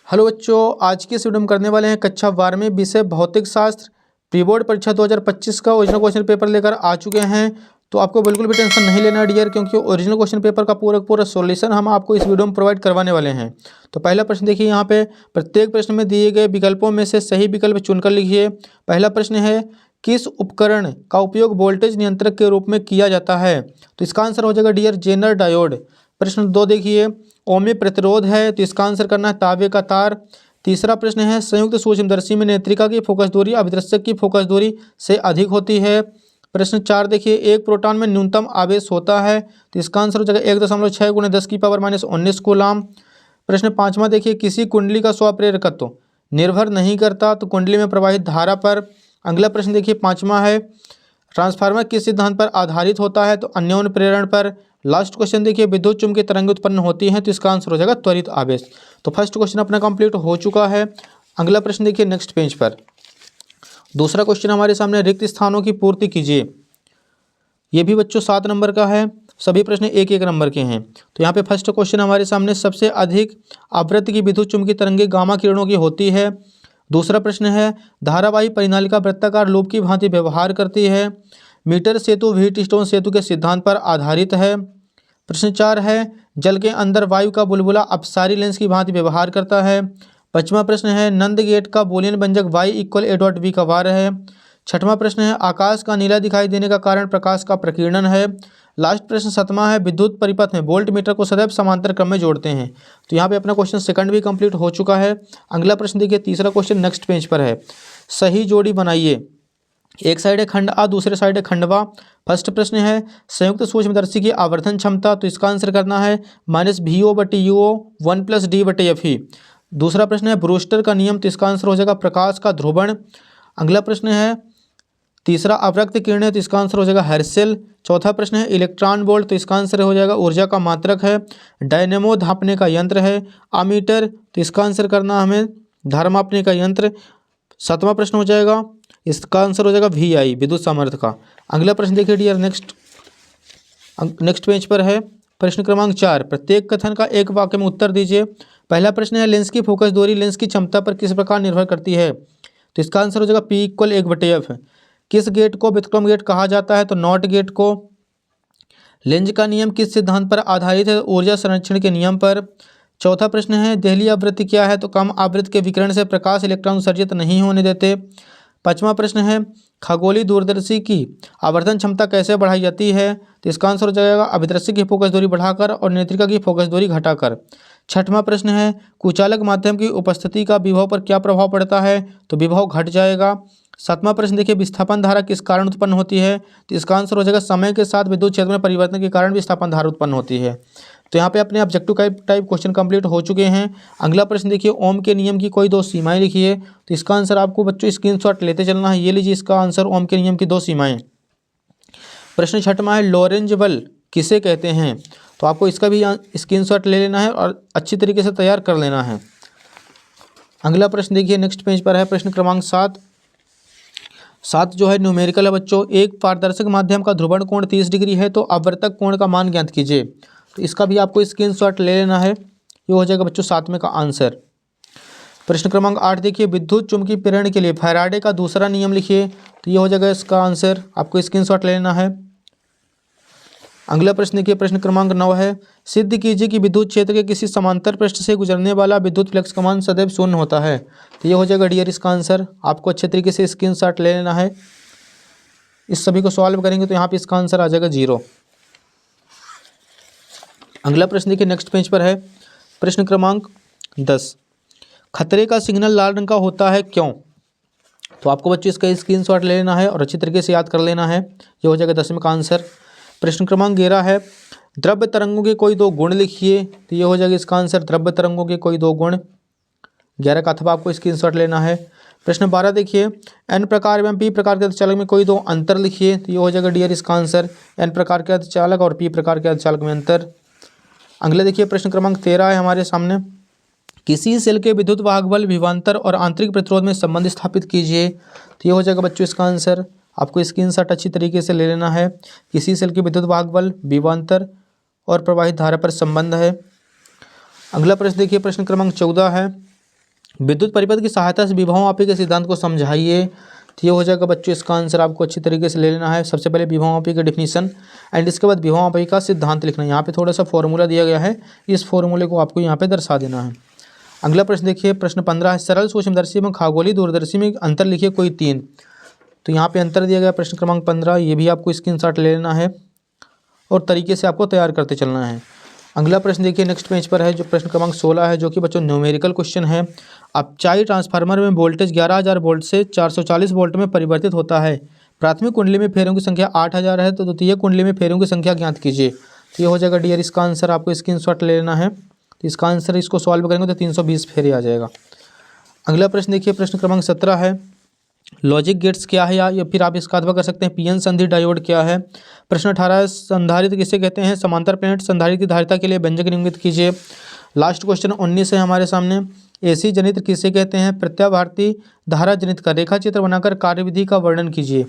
Hello बच्चों, आज की इस वीडियो में करने वाले हैं कक्षा 12वीं विषय भौतिक शास्त्र प्री बोर्ड परीक्षा 2025 का ओरिजिनल क्वेश्चन पेपर लेकर आ चुके हैं। तो आपको बिल्कुल भी टेंशन नहीं लेना डियर, क्योंकि ओरिजिनल क्वेश्चन पेपर का पूरा सॉल्यूशन हम आपको इस वीडियो में प्रोवाइड करवाने वाले हैं। तो पहला प्रश्न देखिए, यहाँ पे प्रत्येक प्रश्न में दिए गए विकल्पों में से सही विकल्प चुनकर लिखिए। पहला प्रश्न है, किस उपकरण का उपयोग वोल्टेज नियंत्रक के रूप में किया जाता है? तो इसका आंसर हो जाएगा डियर जेनर डायोड। प्रश्न 2 देखिए, ओम प्रतिरोध है, तो इसका आंसर करना है तांबे का तार। तीसरा प्रश्न है, संयुक्त सूक्ष्मदर्शी में नेत्रिका की फोकस दूरी अभिदर्शक की फोकस दूरी से अधिक होती है। प्रश्न 4 देखिए, एक प्रोटॉन में न्यूनतम आवेश होता है, तो इसका आंसर हो जाएगा 1.6 × 10⁻⁻19 कूलाम। प्रश्न 5वां देखिए, किसी कुंडली का स्वप्रेरकत्व निर्भर नहीं करता, तो कुंडली में प्रवाहित धारा पर। अगला प्रश्न देखिए 5वां है, ट्रांसफार्मर किस सिद्धांत पर आधारित होता है? तो अन्योन्य प्रेरण पर। लास्ट क्वेश्चन देखिए, विद्युत चुम्बकीय तरंग उत्पन्न होती हैं, तो इसका आंसर हो जाएगा त्वरित आवेश। तो फर्स्ट क्वेश्चन अपना कंप्लीट हो चुका है। अगला प्रश्न देखिए नेक्स्ट पेज पर, दूसरा क्वेश्चन हमारे सामने, रिक्त स्थानों की पूर्ति कीजिए। ये भी बच्चों 7 नंबर का है, सभी प्रश्न 1-1 नंबर के हैं। तो यहाँ पे फर्स्ट क्वेश्चन हमारे सामने, सबसे अधिक आवृत्ति की विद्युत चुम्बकीय तरंगे गामा किरणों की होती है। दूसरा प्रश्न है, धारावाही परिनालिका वृत्ताकार लूप की भांति व्यवहार करती है। मीटर सेतु व्हीटस्टोन सेतु के सिद्धांत पर आधारित है। प्रश्न 4 है, जल के अंदर वायु का बुलबुला अपसारी लेंस की भांति व्यवहार करता है। 5वां प्रश्न है, नंद गेट का बूलियन व्यंजक y = a.b का वार है। 6वां प्रश्न है, आकाश का नीला दिखाई देने का कारण प्रकाश का प्रकीर्णन है। लास्ट प्रश्न 7वां है, विद्युत परिपथ में वोल्ट मीटर को सदैव समांतर क्रम में जोड़ते हैं। तो यहाँ पे अपना क्वेश्चन सेकंड भी कंप्लीट हो चुका है। अगला प्रश्न देखिए, तीसरा क्वेश्चन नेक्स्ट पेज पर है, सही जोड़ी बनाइए। एक साइड है खंड आ, दूसरे साइड है खंड वा। फर्स्ट प्रश्न है, संयुक्त सूक्ष्मदर्शी की आवर्धन क्षमता, तो इसका आंसर करना है -VO/UO 1 + D/FE। दूसरा प्रश्न है, ब्रूस्टर का नियम, तो इसका आंसर हो जाएगा प्रकाश का ध्रुवण। अगला प्रश्न है, तीसरा अवरक्त किरणें, तो इसका आंसर हो जाएगा हर्सेल। चौथा प्रश्न है, इलेक्ट्रॉन वोल्ट, तो इसका आंसर हो जाएगा ऊर्जा का मात्रक है। डायनेमो धापने का यंत्र है। अमीटर, तो इसका आंसर करना हमें धारा मापने का यंत्र। 7वां प्रश्न हो जाएगा, इसका आंसर हो जाएगा VI विद्युत सामर्थ्य का। अगला प्रश्न देखिए डियर, नेक्स्ट पेज पर है, प्रश्न क्रमांक 4, प्रत्येक कथन का एक वाक्य में उत्तर दीजिए। पहला प्रश्न है, लेंस की फोकस दूरी लेंस की क्षमता पर किस प्रकार निर्भर करती है? तो इसका आंसर हो जाएगा P = 1/F। किस गेट को व्युत्क्रम गेट कहा जाता है? तो नॉट गेट को। लेंज का नियम किस सिद्धांत पर आधारित है? ऊर्जा संरक्षण के नियम पर। चौथा प्रश्न है, देहली आवृत्ति क्या है? तो कम आवृत्ति के विकिरण से प्रकाश इलेक्ट्रॉन उत्सर्जित नहीं होने देते। 5वां प्रश्न है, खगोलीय दूरदर्शी की आवर्धन क्षमता कैसे बढ़ाई जाती है? तो इसका आंसर हो जाएगा अभिदर्शी की फोकस दूरी बढ़ाकर और नेत्रिका की फोकस दूरी घटाकर। 6वां प्रश्न है, कुचालक माध्यम की उपस्थिति का विभव पर क्या प्रभाव पड़ता है? तो विभव घट जाएगा। 7वां प्रश्न देखिए, विस्थापन धारा किस कारण उत्पन्न होती है? तो इसका आंसर हो जाएगा समय के साथ विद्युत क्षेत्र में परिवर्तन के कारण विस्थापन धारा उत्पन्न होती है। तो यहाँ पे अपने ऑब्जेक्टिव टाइप क्वेश्चन कंप्लीट हो चुके हैं। अगला प्रश्न देखिए, ओम के नियम की कोई 2 सीमाएं लिखिए। तो इसका आंसर आपको बच्चों स्क्रीनशॉट लेते चलना है। ये लीजिए इसका आंसर, ओम के नियम की 2 सीमाएं। प्रश्न 6वां है, लॉरेंज बल किसे कहते हैं? तो आपको इसका भी स्क्रीनशॉट ले लेना है और अच्छी तरीके से तैयार कर लेना है। अगला प्रश्न देखिए नेक्स्ट पेज पर है, प्रश्न क्रमांक 7 जो है न्यूमेरिकल है बच्चों। एक पारदर्शक माध्यम का ध्रुवण कोण 30 डिग्री है, तो अपवर्तक कोण का मान ज्ञात कीजिए। तो इसका भी आपको स्क्रीनशॉट ले लेना है। ये हो जाएगा बच्चों 7वें का आंसर। प्रश्न क्रमांक 8 देखिए, विद्युत चुम्बकीय प्रेरण के लिए फैराडे का दूसरा नियम लिखिए। तो ये हो जाएगा इसका आंसर, आपको स्क्रीनशॉट ले लेना है। अगला प्रश्न देखिए, प्रश्न क्रमांक 9 है, सिद्ध कीजिए कि विद्युत क्षेत्र के किसी समांतर पृष्ठ से गुजरने वाला विद्युत फ्लक्स का मान सदैव 0 होता है। तो ये हो जाएगा डियर इसका आंसर, आपको अच्छे तरीके से स्क्रीनशॉट ले लेना है। इस सभी को सॉल्व करेंगे तो यहाँ पे इसका आंसर आ जाएगा 0। अगला प्रश्न देखिए नेक्स्ट पेज पर है, प्रश्न क्रमांक 10, खतरे का सिग्नल लाल रंग का होता है क्यों? तो आपको बच्चों इसका स्क्रीनशॉट ले लेना है और अच्छी तरीके से याद कर लेना है। ये हो जाएगा 10वें का आंसर। प्रश्न क्रमांक 11 है, द्रव्य तरंगों के कोई 2 गुण लिखिए। तो ये हो जाएगा इसका आंसर, द्रव्य तरंगों के कोई 2 गुण। 11 का अथवा आपको स्क्रीनशॉट लेना है। प्रश्न 12 देखिए, N प्रकार एवं P प्रकार के अर्धचालक में कोई 2 अंतर लिखिए। तो ये हो जाएगा डियर इसका आंसर, N प्रकार के अर्धचालक और P प्रकार के अर्धचालक में अंतर। अगले देखिए प्रश्न क्रमांक 13 है हमारे सामने, किसी सेल के विद्युत वाहक बल विभवांतर और आंतरिक प्रतिरोध में संबंध स्थापित कीजिए। तो ये हो जाएगा बच्चों इसका आंसर, आपको स्क्रीनशॉट अच्छी तरीके से ले लेना है। किसी सेल के विद्युत वाहक बल विभवांतर और प्रवाहित धारा पर संबंध है। अगला प्रश्न देखिए, प्रश्न क्रमांक 14 है, विद्युत परिपथ की सहायता से विभव मापी के सिद्धांत को समझाइए। तो ये हो जाएगा बच्चों, इसका आंसर आपको अच्छी तरीके से ले लेना है। सबसे पहले विभव मापी का डिफिनीशन एंड इसके बाद विभव मापी का सिद्धांत लिखना है। यहाँ पे थोड़ा सा फॉर्मूला दिया गया है, इस फॉर्मूले को आपको यहाँ पे दर्शा देना है। अगला प्रश्न देखिए, प्रश्न 15 है, सरल सूक्ष्मदर्शी एवं खगोलीय दूरदर्शी में अंतर लिखिए कोई तीन। तो यहाँ पे अंतर दिया गया प्रश्न क्रमांक 15, ये भी आपको स्क्रीनशॉट ले लेना है और तरीके से आपको तैयार करते चलना है। अगला प्रश्न देखिए नेक्स्ट पेज पर है, जो प्रश्न क्रमांक 16 है, जो कि बच्चों न्यूमेरिकल क्वेश्चन है। अपचाई ट्रांसफार्मर में वोल्टेज 11,000 वोल्ट से 440 वोल्ट में परिवर्तित होता है। प्राथमिक कुंडली में फेरों की संख्या 8,000 है, तो द्वितीय कुंडली में फेरों की संख्या ज्ञात कीजिए। तो ये हो जाएगा डियर, इसका आंसर आपको स्क्रीनशॉट ले लेना है। तो इसका आंसर, इसको सॉल्व करेंगे तो 320 फेरे आ जाएगा। अगला प्रश्न देखिए, प्रश्न क्रमांक 17 है, लॉजिक गेट्स क्या है, या फिर आप इसका अथवा कर सकते हैं पीएन संधि डायोड क्या है। प्रश्न 18 है, संधारित्र किसे कहते हैं। समांतर प्लेट संधारित्र की धारिता के लिए व्यंजक निम्नलिखित कीजिए। लास्ट क्वेश्चन 19 है हमारे सामने, एसी जनित्र किसे कहते हैं। प्रत्यावर्ती धारा जनित्र का रेखा चित्र बनाकर कार्यविधि का वर्णन कीजिए।